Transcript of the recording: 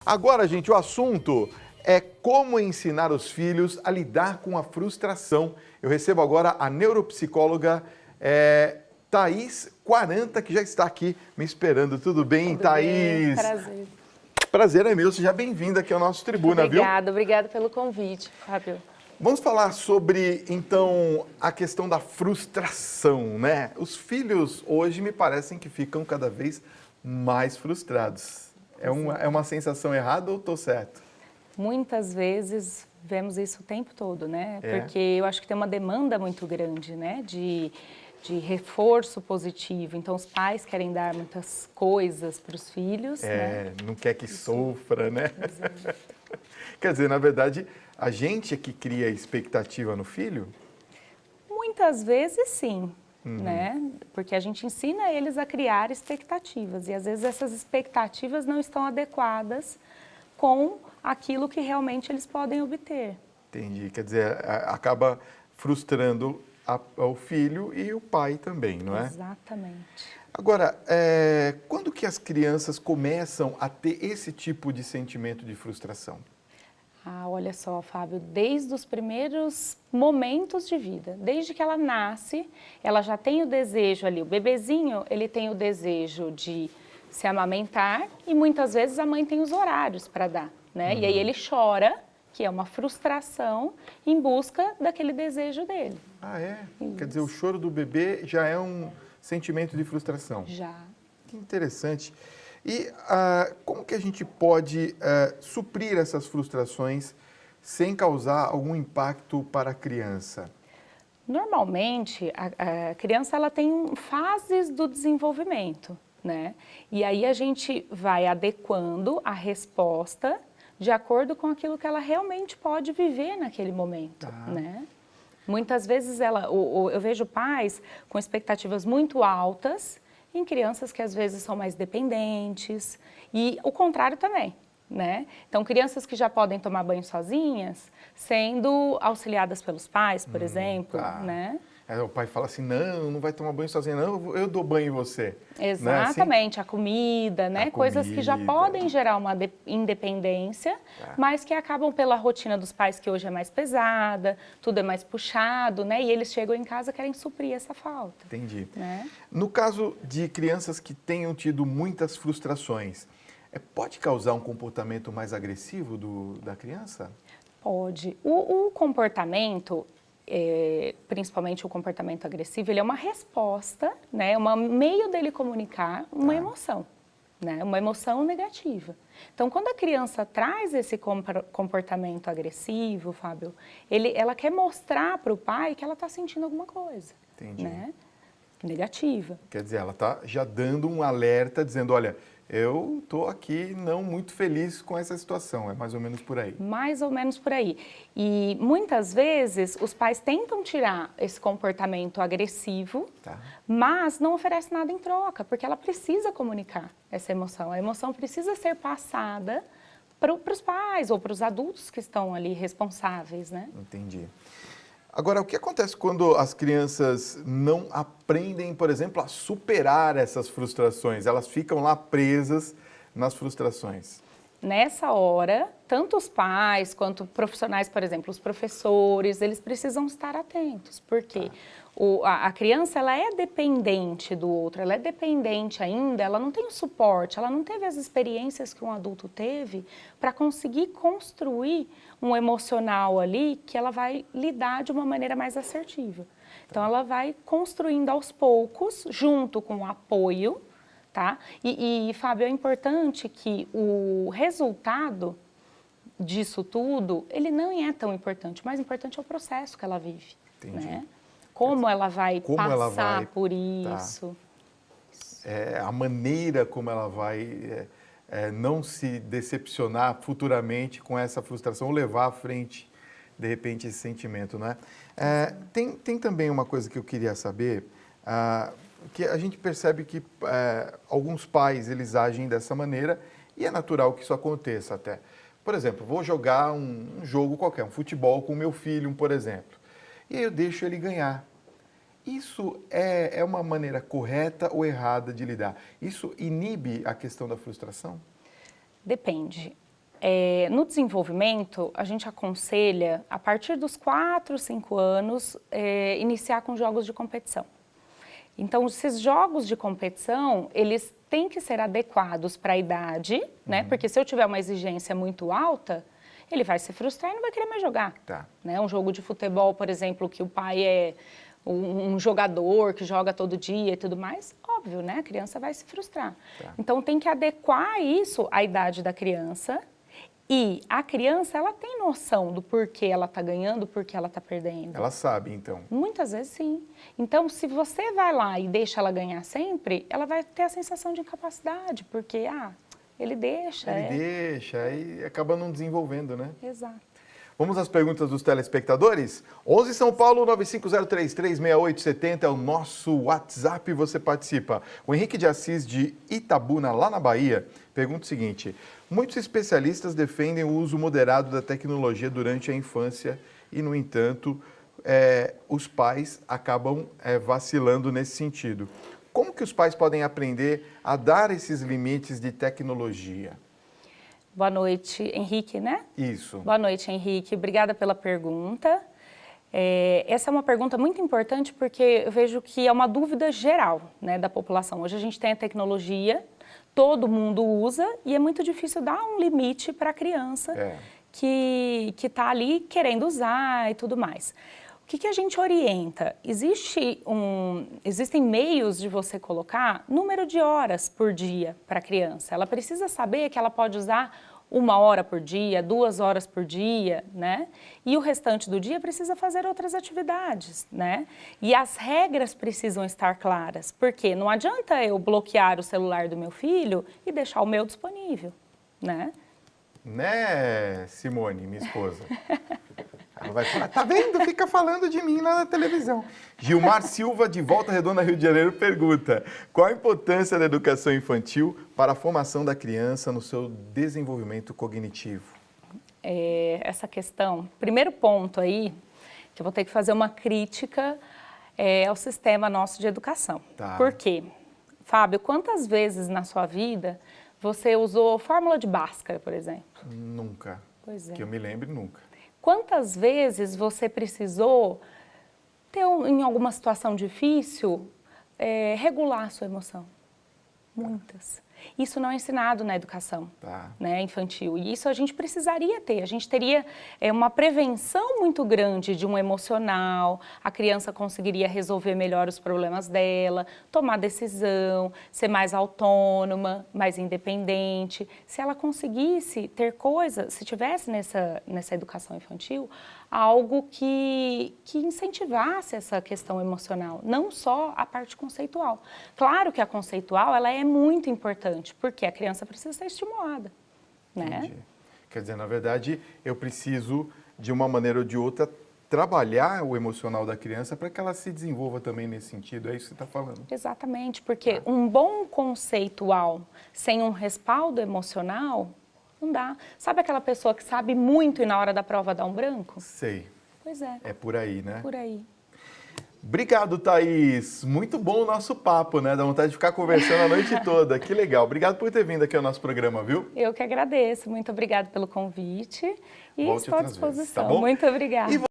Agora, gente, o assunto é como ensinar os filhos a lidar com a frustração. Eu recebo agora a neuropsicóloga Thaís Quaranta, que já está aqui me esperando. Tudo bem, Tudo bem, Thaís? prazer. Prazer é meu, seja bem-vinda aqui ao nosso Tribuna, viu? Obrigada pelo convite, Fábio. Vamos falar sobre, então, a questão da frustração, né? Os filhos hoje me parecem que ficam cada vez mais frustrados. É uma sensação errada ou estou certo? Muitas vezes vemos isso o tempo todo, né? É. Porque eu acho que tem uma demanda muito grande, né? De reforço positivo. Então, os pais querem dar muitas coisas para os filhos, né? Não quer que sofra, né? Exato. Quer dizer, na verdade, a gente é que cria expectativa no filho? Muitas vezes sim, né? Porque a gente ensina eles a criar expectativas e às vezes essas expectativas não estão adequadas com aquilo que realmente eles podem obter. Entendi. Quer dizer, acaba frustrando o filho e o pai também, não é? Exatamente. Agora, quando que as crianças começam a ter esse tipo de sentimento de frustração? Ah, olha só, Fábio, desde os primeiros momentos de vida, desde que ela nasce, ela já tem o desejo ali, o bebezinho, ele tem o desejo de se amamentar e muitas vezes a mãe tem os horários para dar, né? E aí ele chora, que é uma frustração, em busca daquele desejo dele. Ah, é? Isso. Quer dizer, o choro do bebê já é um sentimento de frustração. Já. Que interessante. E como que a gente pode suprir essas frustrações sem causar algum impacto para a criança? Normalmente, a criança ela tem fases do desenvolvimento, né? E aí a gente vai adequando a resposta de acordo com aquilo que ela realmente pode viver naquele momento, né? Muitas vezes eu vejo pais com expectativas muito altas em crianças que às vezes são mais dependentes e o contrário também, né? Então, crianças que já podem tomar banho sozinhas, sendo auxiliadas pelos pais, por exemplo, né? O pai fala assim, não vai tomar banho sozinho, não, eu dou banho em você. Exatamente, a comida, né? Coisas que já podem gerar uma independência, mas que acabam pela rotina dos pais, que hoje é mais pesada, tudo é mais puxado, né? E eles chegam em casa e querem suprir essa falta. Entendi. Né? No caso de crianças que tenham tido muitas frustrações, pode causar um comportamento mais agressivo da criança? Pode. O comportamento, principalmente o comportamento agressivo, ele é uma resposta, né? É um meio dele comunicar uma emoção, né? Uma emoção negativa. Então, quando a criança traz esse comportamento agressivo, Fábio, ela quer mostrar para o pai que ela está sentindo alguma coisa. Entendi. Né? Negativa. Quer dizer, ela está já dando um alerta, dizendo, olha, eu estou aqui não muito feliz com essa situação, é mais ou menos por aí. Mais ou menos por aí. E muitas vezes os pais tentam tirar esse comportamento agressivo, mas não oferece nada em troca, porque ela precisa comunicar essa emoção. A emoção precisa ser passada para os pais ou para os adultos que estão ali responsáveis, né? Entendi. Agora, o que acontece quando as crianças não aprendem, por exemplo, a superar essas frustrações? Elas ficam lá presas nas frustrações. Nessa hora, tanto os pais quanto profissionais, por exemplo, os professores, eles precisam estar atentos, porque a criança ela é dependente do outro, ela é dependente ainda, ela não tem o suporte, ela não teve as experiências que um adulto teve para conseguir construir um emocional ali que ela vai lidar de uma maneira mais assertiva. Então, ela vai construindo aos poucos, junto com o apoio. Tá? E, Fábio, é importante que o resultado disso tudo, ele não é tão importante. O mais importante é o processo que ela vive. Entendi. Né? Como ela vai passar por isso. A maneira como ela vai não se decepcionar futuramente com essa frustração, ou levar à frente, de repente, esse sentimento, não é? Tem também uma coisa que eu queria saber, que a gente percebe que alguns pais, eles agem dessa maneira e é natural que isso aconteça até. Por exemplo, vou jogar um jogo qualquer, um futebol com meu filho, por exemplo, e eu deixo ele ganhar. Isso é uma maneira correta ou errada de lidar? Isso inibe a questão da frustração? Depende. No desenvolvimento, a gente aconselha, a partir dos 4, 5 anos, iniciar com jogos de competição. Então, esses jogos de competição, eles têm que ser adequados para a idade, né? Porque se eu tiver uma exigência muito alta, ele vai se frustrar e não vai querer mais jogar. Tá. Né? Um jogo de futebol, por exemplo, que o pai é um jogador que joga todo dia e tudo mais, óbvio, né? A criança vai se frustrar. Tá. Então, tem que adequar isso à idade da criança. E a criança, ela tem noção do porquê ela está ganhando, porquê ela está perdendo. Ela sabe, então. Muitas vezes, sim. Então, se você vai lá e deixa ela ganhar sempre, ela vai ter a sensação de incapacidade, porque, ele deixa. Ele deixa e acaba não desenvolvendo, né? Exato. Vamos às perguntas dos telespectadores? 11 São Paulo, 950336870 é o nosso WhatsApp, você participa. O Henrique de Assis, de Itabuna, lá na Bahia, pergunta o seguinte: muitos especialistas defendem o uso moderado da tecnologia durante a infância e, no entanto, os pais acabam vacilando nesse sentido. Como que os pais podem aprender a dar esses limites de tecnologia? Boa noite, Henrique, né? Isso. Boa noite, Henrique. Obrigada pela pergunta. Essa é uma pergunta muito importante porque eu vejo que é uma dúvida geral, né, da população. Hoje a gente tem a tecnologia, todo mundo usa e é muito difícil dar um limite para a criança que está ali querendo usar e tudo mais. O que a gente orienta? Existem meios de você colocar número de horas por dia para a criança. Ela precisa saber que ela pode usar 1 hora por dia, 2 horas por dia, né? E o restante do dia precisa fazer outras atividades, né? E as regras precisam estar claras, porque não adianta eu bloquear o celular do meu filho e deixar o meu disponível, né? Né, Simone, minha esposa? Ela vai falar, tá vendo? Fica falando de mim lá na televisão. Gilmar Silva, de Volta Redonda, Rio de Janeiro, pergunta: qual a importância da educação infantil para a formação da criança no seu desenvolvimento cognitivo? Essa questão, primeiro ponto aí, que eu vou ter que fazer uma crítica ao sistema nosso de educação. Tá. Por quê? Fábio, quantas vezes na sua vida você usou fórmula de Bhaskara, por exemplo? Nunca. Pois é. Que eu me lembre, nunca. Quantas vezes você precisou ter, em alguma situação difícil, regular a sua emoção? Muitas. Isso não é ensinado na educação, né, infantil. E isso a gente precisaria ter. A gente teria uma prevenção muito grande de um emocional. A criança conseguiria resolver melhor os problemas dela, tomar decisão, ser mais autônoma, mais independente. Se ela conseguisse ter coisas, se tivesse nessa educação infantil, algo que incentivasse essa questão emocional, não só a parte conceitual. Claro que a conceitual ela é muito importante, porque a criança precisa ser estimulada, né? Entendi. Quer dizer, na verdade, eu preciso, de uma maneira ou de outra, trabalhar o emocional da criança para que ela se desenvolva também nesse sentido. É isso que você está falando. Exatamente, porque um bom conceitual sem um respaldo emocional, não dá. Sabe aquela pessoa que sabe muito e na hora da prova dá um branco? Sei. Pois é. É por aí, né? Por aí. Obrigado, Thaís. Muito bom o nosso papo, né? Dá vontade de ficar conversando a noite toda. Que legal. Obrigado por ter vindo aqui ao nosso programa, viu? Eu que agradeço. Muito obrigada pelo convite e Volte estou à outras vezes, disposição. tá bom? Muito obrigada.